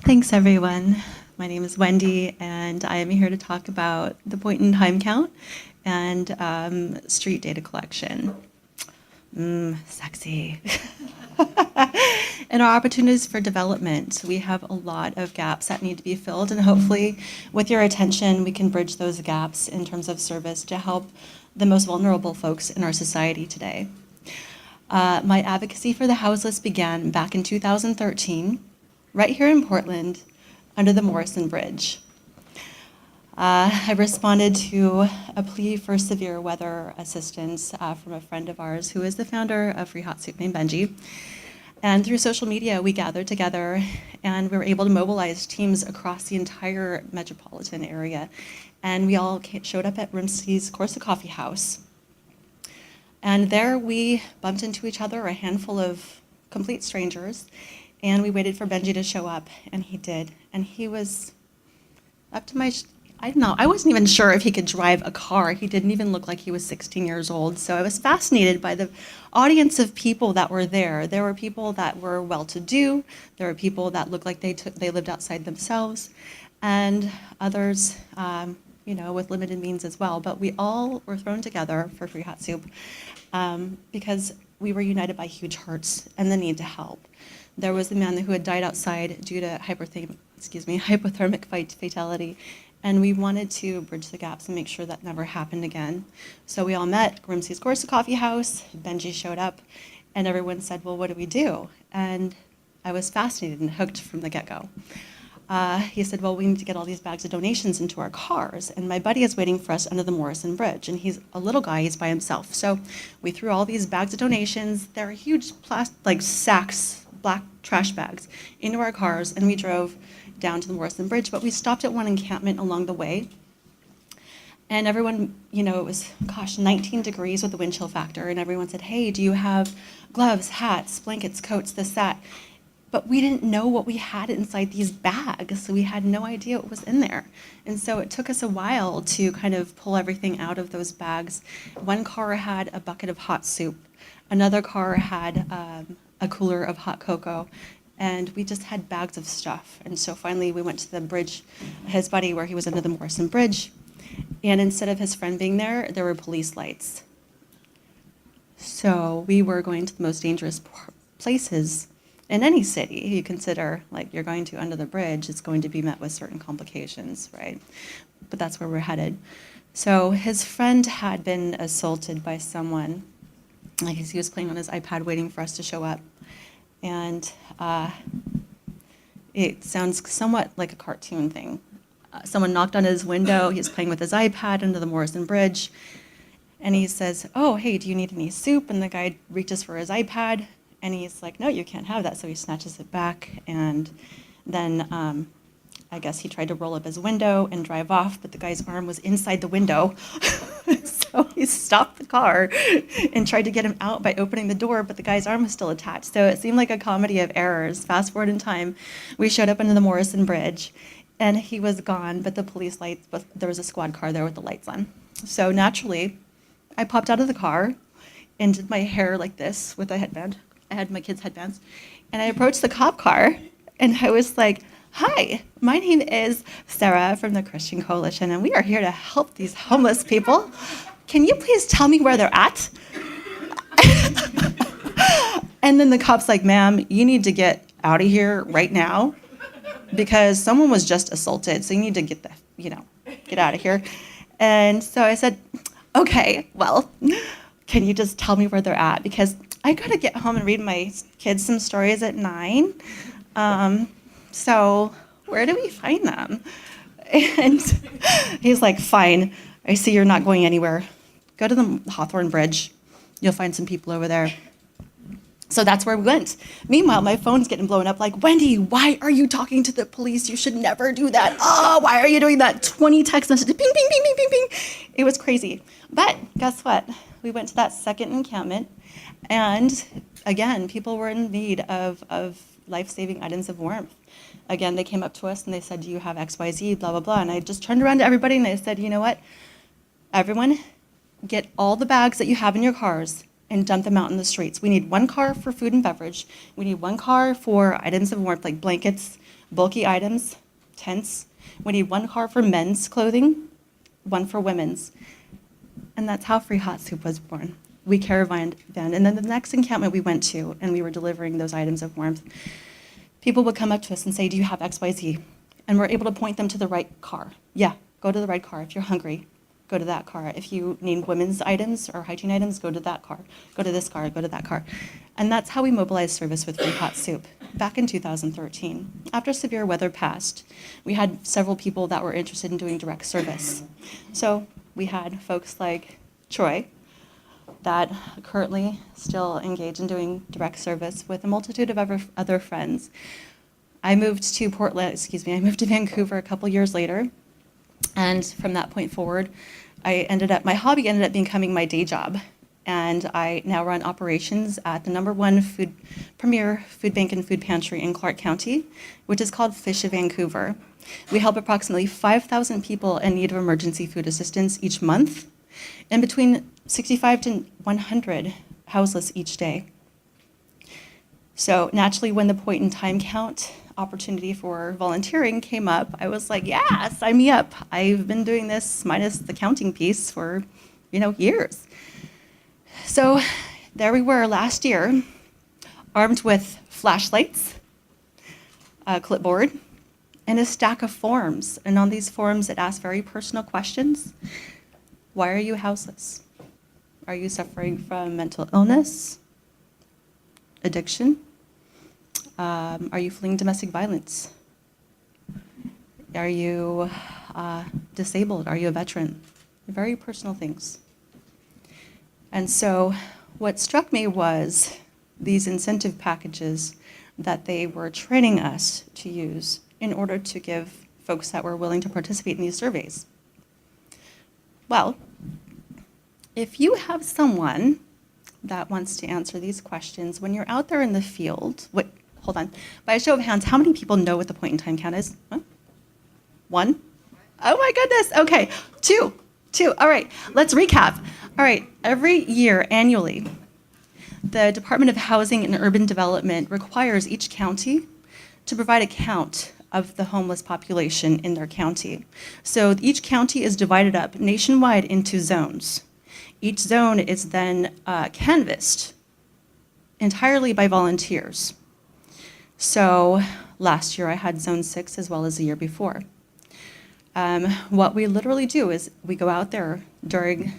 Thanks, everyone. My name is Wendy, and I am here to talk about the point in time count and street data collection. Sexy. And our opportunities for development. We have a lot of gaps that need to be filled, and hopefully, with your attention, we can bridge those gaps in terms of service to help the most vulnerable folks in our society today. My advocacy for the houseless began back in 2013, right here in Portland, under the Morrison Bridge. I responded to a plea for severe weather assistance from a friend of ours who is the founder of Free Hot Soup named Benji. And through social media, we gathered together and we were able to mobilize teams across the entire metropolitan area. And we all showed up at Rimsky's Corsa Coffee House. And there we bumped into each other, a handful of complete strangers, and we waited for Benji to show up, and he did. And he was up to I don't know, I wasn't even sure if he could drive a car. He didn't even look like he was 16 years old. So I was fascinated by the audience of people that were there. There were people that were well-to-do. There were people that looked like they lived outside themselves, and others, with limited means as well. But we all were thrown together for Free Hot Soup because we were united by huge hearts and the need to help. There was a man who had died outside due to hypothermic fatality, and we wanted to bridge the gaps and make sure that never happened again. So we all met at Grimsey's Corsa Coffee House. Benji showed up, and everyone said, well, what do we do? And I was fascinated and hooked from the get-go. He said, well, we need to get all these bags of donations into our cars. And my buddy is waiting for us under the Morrison Bridge. And he's a little guy, he's by himself. So we threw all these bags of donations. They're huge sacks, black trash bags, into our cars. And we drove down to the Morrison Bridge. But we stopped at one encampment along the way. And everyone, it was, 19 degrees with the wind chill factor. And everyone said, hey, do you have gloves, hats, blankets, coats, this, that? But we didn't know what we had inside these bags, so we had no idea what was in there. And so it took us a while to kind of pull everything out of those bags. One car had a bucket of hot soup. Another car had a cooler of hot cocoa. And we just had bags of stuff. And so finally we went to the bridge, his buddy, where he was under the Morrison Bridge. And instead of his friend being there were police lights. So we were going to the most dangerous places in any city. You consider, you're going to under the bridge, it's going to be met with certain complications, right? But that's where we're headed. So his friend had been assaulted by someone. He was playing on his iPad waiting for us to show up. And it sounds somewhat like a cartoon thing. Someone knocked on his window. He was playing with his iPad under the Morrison Bridge. And he says, oh, hey, do you need any soup? And the guy reaches for his iPad. And he's like, no, you can't have that. So he snatches it back. And then I guess he tried to roll up his window and drive off, but the guy's arm was inside the window. So he stopped the car and tried to get him out by opening the door, but the guy's arm was still attached. So it seemed like a comedy of errors. Fast forward in time, we showed up under the Morrison Bridge, and he was gone, but the police lights, but there was a squad car there with the lights on. So naturally, I popped out of the car and did my hair like this with a headband. I had my kids' headbands. And I approached the cop car, and I was like, hi, my name is Sarah from the Christian Coalition, and we are here to help these homeless people. Can you please tell me where they're at? And then the cop's like, ma'am, you need to get out of here right now because someone was just assaulted, so you need to get out of here. And so I said, okay, well, can you just tell me where they're at? Because I gotta get home and read my kids some stories at 9. So where do we find them? And he's like, fine, I see you're not going anywhere. Go to the Hawthorne Bridge. You'll find some people over there. So that's where we went. Meanwhile, my phone's getting blown up like, Wendy, why are you talking to the police? You should never do that. Oh, why are you doing that? 20 text messages, ping, ping, ping, ping, ping, ping. It was crazy. But guess what? We went to that second encampment, and again, people were in need of life-saving items of warmth. Again, they came up to us and they said, do you have XYZ, blah, blah, blah. And I just turned around to everybody and I said, you know what? Everyone, get all the bags that you have in your cars and dump them out in the streets. We need one car for food and beverage. We need one car for items of warmth like blankets, bulky items, tents. We need one car for men's clothing, one for women's. And that's how Free Hot Soup was born. We caravaned, and then the next encampment we went to, and we were delivering those items of warmth, people would come up to us and say, do you have XYZ? And we're able to point them to the right car. Yeah, go to the right car. If you're hungry, go to that car. If you need women's items or hygiene items, go to that car. Go to this car, go to that car. And that's how we mobilized service with Free Hot Soup back in 2013. After severe weather passed, we had several people that were interested in doing direct service. So we had folks like Troy that currently still engage in doing direct service with a multitude of other friends. I moved to Vancouver a couple years later. And from that point forward, my hobby ended up becoming my day job. And I now run operations at the #1 premier food bank and food pantry in Clark County, which is called Fish of Vancouver. We help approximately 5,000 people in need of emergency food assistance each month, and between 65 to 100 houseless each day. So naturally, when the point in time count opportunity for volunteering came up, I was like, yeah, sign me up. I've been doing this minus the counting piece for, years. So there we were last year, armed with flashlights, a clipboard, and a stack of forms. And on these forms, it asks very personal questions. Why are you houseless? Are you suffering from mental illness, addiction? Are you fleeing domestic violence? Are you disabled? Are you a veteran? Very personal things. And so what struck me was these incentive packages that they were training us to use in order to give folks that were willing to participate in these surveys. Well, if you have someone that wants to answer these questions, when you're out there in the field, hold on. By a show of hands, how many people know what the point in time count is? Huh? 1? Oh my goodness. Okay. 2. All right. Let's recap. All right. Every year, annually, the Department of Housing and Urban Development requires each county to provide a count of the homeless population in their county. So each county is divided up nationwide into zones. Each zone is then canvassed entirely by volunteers. So last year I had Zone 6 as well as the year before. What we literally do is we go out there during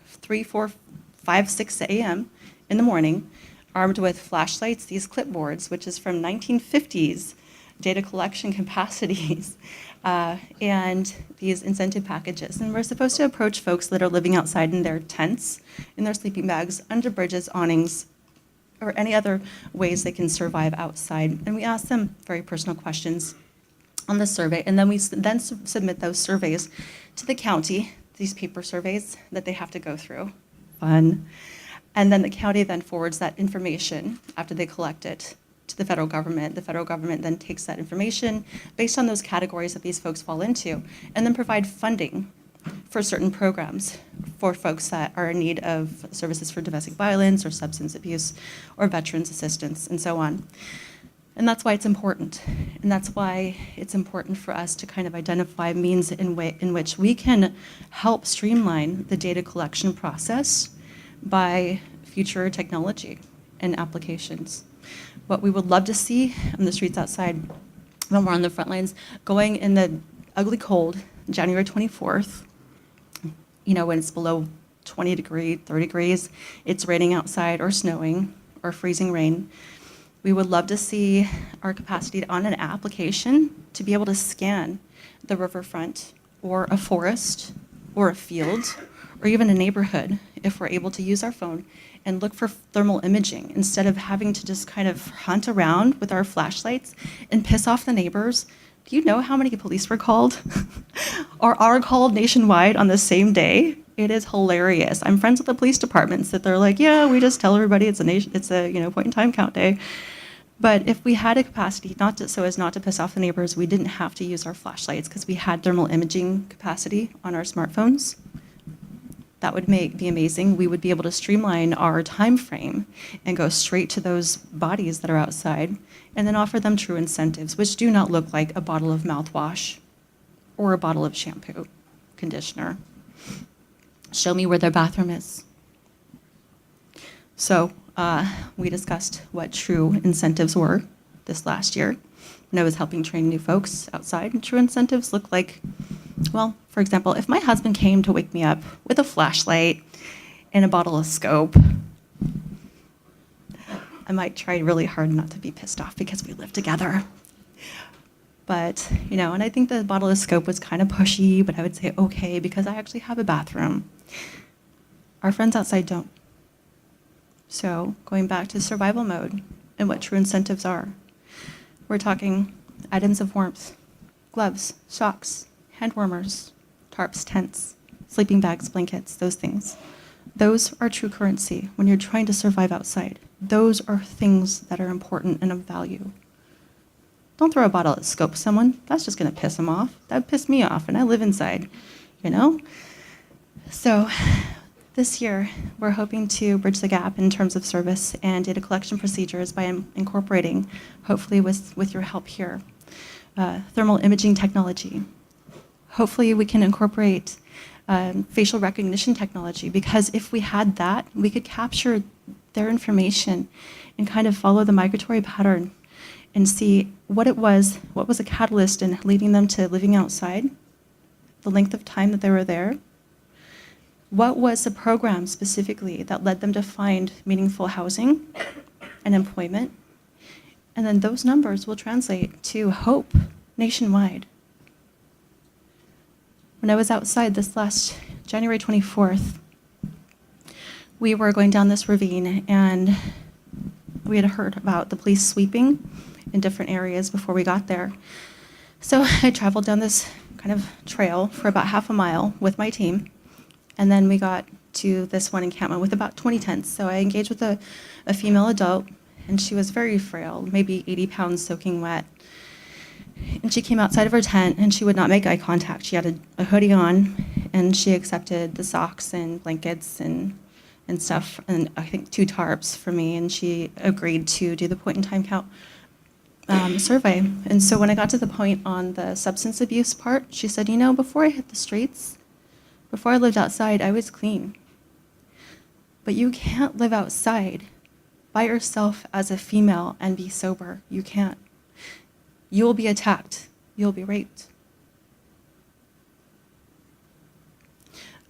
3, 4, 5, 6 a.m. in the morning, armed with flashlights, these clipboards, which is from 1950s data collection capacities, and these incentive packages. And we're supposed to approach folks that are living outside in their tents, in their sleeping bags, under bridges, awnings, or any other ways they can survive outside. And we ask them very personal questions on the survey, and then we then submit those surveys to the county, these paper surveys that they have to go through. Fun. And then the county then forwards that information after they collect it to the federal government. The federal government then takes that information based on those categories that these folks fall into, and then provide funding for certain programs for folks that are in need of services for domestic violence or substance abuse or veterans assistance and so on. And that's why it's important. And that's why it's important for us to kind of identify means in which we can help streamline the data collection process by future technology and applications. What we would love to see on the streets outside when we're on the front lines, going in the ugly cold, January 24th, when it's below 20 degrees, 30 degrees, it's raining outside or snowing or freezing rain. We would love to see our capacity on an application to be able to scan the riverfront or a forest or a field or even a neighborhood if we're able to use our phone and look for thermal imaging instead of having to just kind of hunt around with our flashlights and piss off the neighbors. Do you know how many police were called or are called nationwide on the same day? It is hilarious. I'm friends with the police departments that they're like, yeah, we just tell everybody it's a point in time count day. But if we had a capacity so as not to piss off the neighbors, we didn't have to use our flashlights because we had thermal imaging capacity on our smartphones. That would be amazing. We would be able to streamline our time frame and go straight to those bodies that are outside and then offer them true incentives, which do not look like a bottle of mouthwash or a bottle of shampoo, conditioner. Show me where their bathroom is. So we discussed what true incentives were this last year when I was helping train new folks outside. And true incentives look like, well, for example, if my husband came to wake me up with a flashlight and a bottle of scope, I might try really hard not to be pissed off because we live together. But, and I think the bottle of scope was kind of pushy, but I would say, okay, because I actually have a bathroom. Our friends outside don't. So going back to survival mode and what true incentives are, we're talking items of warmth, gloves, socks, hand warmers, tarps, tents, sleeping bags, blankets, those things. Those are true currency when you're trying to survive outside. Those are things that are important and of value. Don't throw a bottle of scope at someone. That's just going to piss them off. That would piss me off, and I live inside, So this year, we're hoping to bridge the gap in terms of service and data collection procedures by incorporating, hopefully with your help here, thermal imaging technology. Hopefully we can incorporate facial recognition technology, because if we had that, we could capture their information and kind of follow the migratory pattern and see what was a catalyst in leading them to living outside, the length of time that they were there. What was the program specifically that led them to find meaningful housing and employment? And then those numbers will translate to hope nationwide. When I was outside this last January 24th, we were going down this ravine, and we had heard about the police sweeping in different areas before we got there. So I traveled down this kind of trail for about half a mile with my team, and then we got to this one encampment with about 20 tents. So I engaged with a female adult, and she was very frail, maybe 80 pounds soaking wet. And she came outside of her tent, and she would not make eye contact. She had a hoodie on, and she accepted the socks and blankets and stuff, and I think 2 tarps for me, and she agreed to do the point-in-time count survey. And so when I got to the point on the substance abuse part, she said, before I hit the streets, before I lived outside, I was clean. But you can't live outside by yourself as a female and be sober. You can't. You'll be attacked. You'll be raped.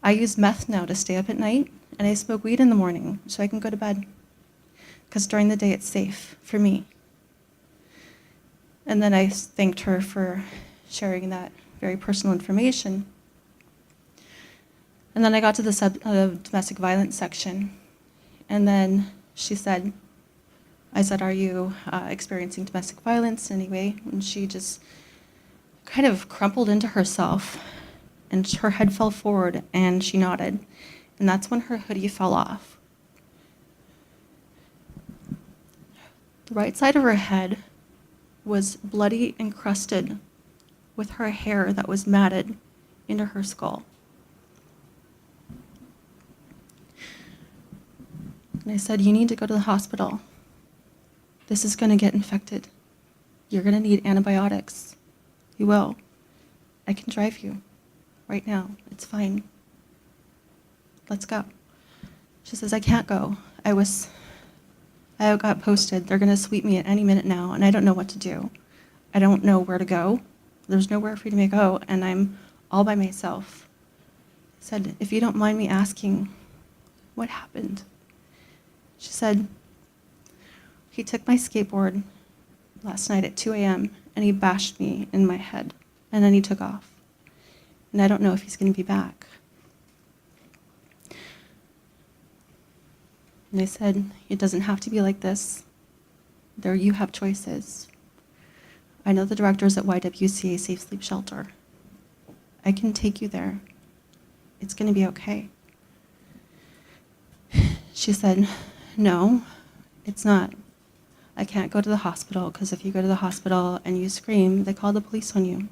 I use meth now to stay up at night, and I smoke weed in the morning so I can go to bed, because during the day it's safe for me. And then I thanked her for sharing that very personal information. And then I got to the domestic violence section, and then I said, are you experiencing domestic violence in any way? And she just kind of crumpled into herself, and her head fell forward, and she nodded. And that's when her hoodie fell off. The right side of her head was bloody and crusted with her hair that was matted into her skull. And I said, you need to go to the hospital. This is going to get infected. You're going to need antibiotics. You will. I can drive you right now. It's fine. Let's go. She says, I can't go. I got posted. They're going to sweep me at any minute now, and I don't know what to do. I don't know where to go. There's nowhere for me to go, and I'm all by myself. I said, if you don't mind me asking, what happened? She said, he took my skateboard last night at 2 a.m. and he bashed me in my head, and then he took off. And I don't know if he's going to be back. And I said, it doesn't have to be like this. You have choices. I know the directors at YWCA Safe Sleep Shelter. I can take you there. It's going to be okay. She said, no, it's not. I can't go to the hospital, because if you go to the hospital and you scream, they call the police on you.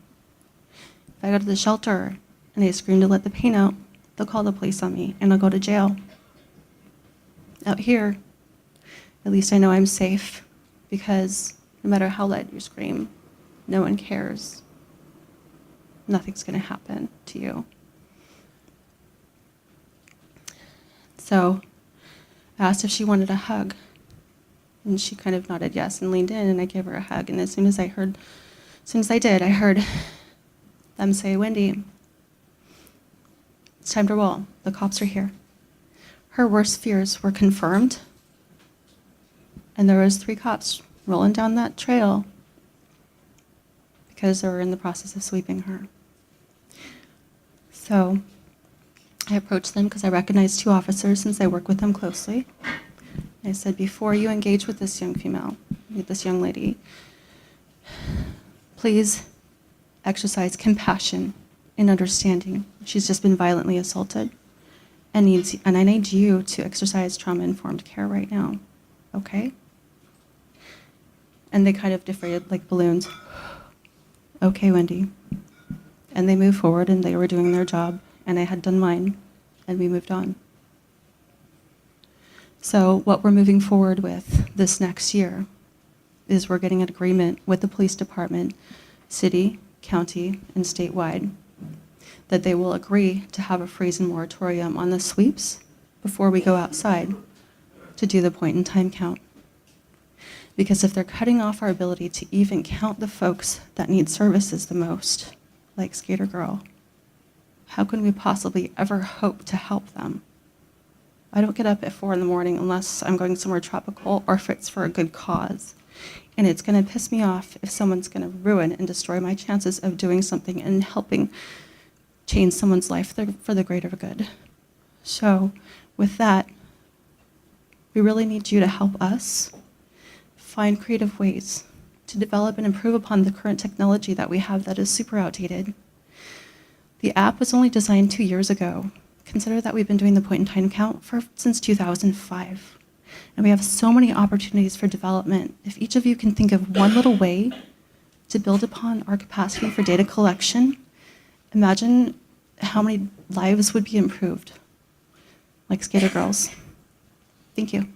If I go to the shelter and I scream to let the pain out, they'll call the police on me and I'll go to jail. Out here, at least I know I'm safe, because no matter how loud you scream, no one cares. Nothing's going to happen to you. So I asked if she wanted a hug, and she kind of nodded yes and leaned in, and I gave her a hug. And as soon as I did, I heard them say, "Wendy, it's time to roll. The cops are here." Her worst fears were confirmed, and there was 3 cops rolling down that trail because they were in the process of sweeping her. So I approached them because I recognized 2 officers since I work with them closely. I said, before you engage with this young female, with this young lady, please exercise compassion and understanding. She's just been violently assaulted and I need you to exercise trauma-informed care right now, okay? And they kind of deflated like balloons. Okay, Wendy. And they moved forward and they were doing their job and I had done mine and we moved on. So what we're moving forward with this next year is we're getting an agreement with the police department, city, county, and statewide, that they will agree to have a freeze and moratorium on the sweeps before we go outside to do the point-in-time count. Because if they're cutting off our ability to even count the folks that need services the most, like Skater Girl, how can we possibly ever hope to help them? I don't get up at 4 a.m. unless I'm going somewhere tropical or if it's for a good cause. And it's going to piss me off if someone's going to ruin and destroy my chances of doing something and helping change someone's life for the greater good. So with that, we really need you to help us find creative ways to develop and improve upon the current technology that we have that is super outdated. The app was only designed 2 years ago. Consider that we've been doing the point-in-time count since 2005. And we have so many opportunities for development. If each of you can think of one little way to build upon our capacity for data collection, imagine how many lives would be improved, like Skater Girls. Thank you.